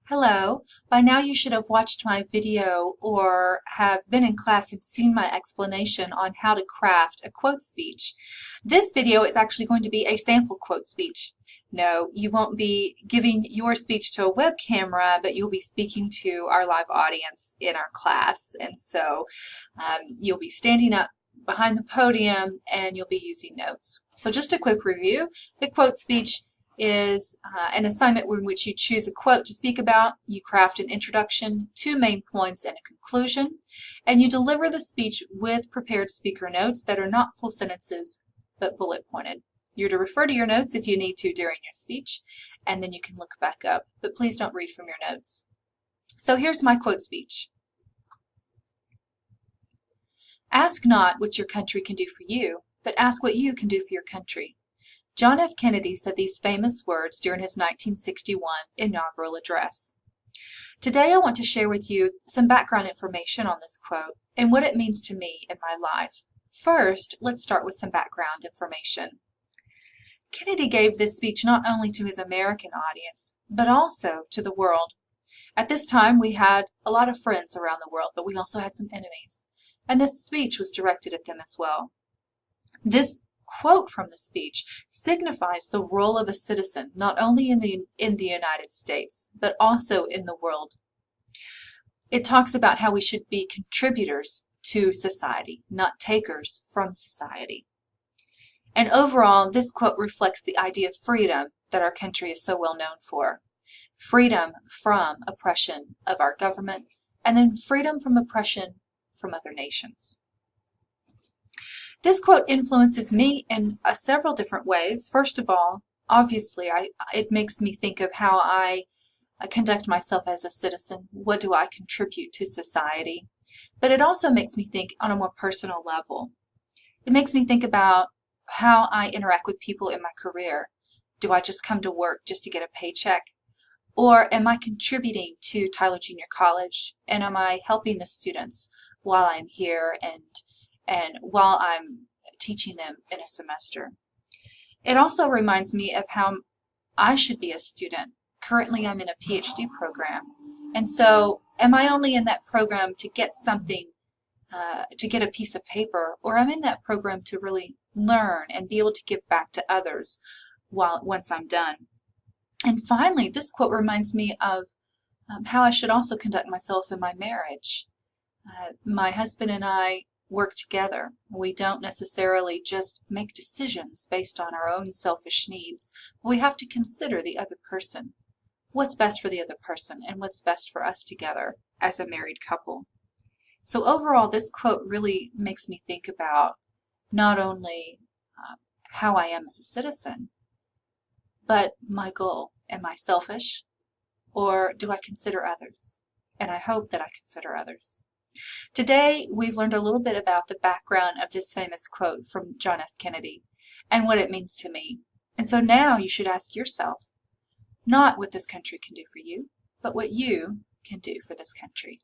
Hello. By now you should have watched my video or have been in class and seen my explanation on how to craft a quote speech. This video is actually going to be a sample quote speech. No, you won't be giving your speech to a web camera, but you'll be speaking to our live audience in our class. And so you'll be standing up behind the podium and you'll be using notes. So just a quick review. The quote speech is an assignment in which you choose a quote to speak about, you craft an introduction, two main points, and a conclusion, and you deliver the speech with prepared speaker notes that are not full sentences but bullet pointed. You're to refer to your notes if you need to during your speech, and then you can look back up, but please don't read from your notes. So here's my quote speech. Ask not what your country can do for you, but ask what you can do for your country. John F. Kennedy said these famous words during his 1961 inaugural address. Today I want to share with you some background information on this quote and what it means to me in my life. First, let's start with some background information. Kennedy gave this speech not only to his American audience, but also to the world. At this time, we had a lot of friends around the world, but we also had some enemies. And this speech was directed at them as well. This quote from the speech signifies the role of a citizen not only in the United States but also in the world. It talks about how we should be contributors to society, not takers from society. And overall, this quote reflects the idea of freedom that our country is so well known for. Freedom from oppression of our government, and then freedom from oppression from other nations. This quote influences me in several different ways. First of all, obviously, it makes me think of how I conduct myself as a citizen. What do I contribute to society? But it also makes me think on a more personal level. It makes me think about how I interact with people in my career. Do I just come to work just to get a paycheck? Or am I contributing to Tyler Junior College? And am I helping the students while I'm here and while I'm teaching them in a semester? It also reminds me of how I should be a student. Currently, I'm in a PhD program. And so am I only in that program to get something, to get a piece of paper, or I'm in that program to really learn and be able to give back to others once I'm done? And finally, this quote reminds me of how I should also conduct myself in my marriage. My husband and I work together. We don't necessarily just make decisions based on our own selfish needs. We have to consider the other person. What's best for the other person and what's best for us together as a married couple. So overall, this quote really makes me think about not only how I am as a citizen, but my goal. Am I selfish, or do I consider others? And I hope that I consider others. Today, we've learned a little bit about the background of this famous quote from John F. Kennedy and what it means to me. And so now you should ask yourself, not what this country can do for you, but what you can do for this country.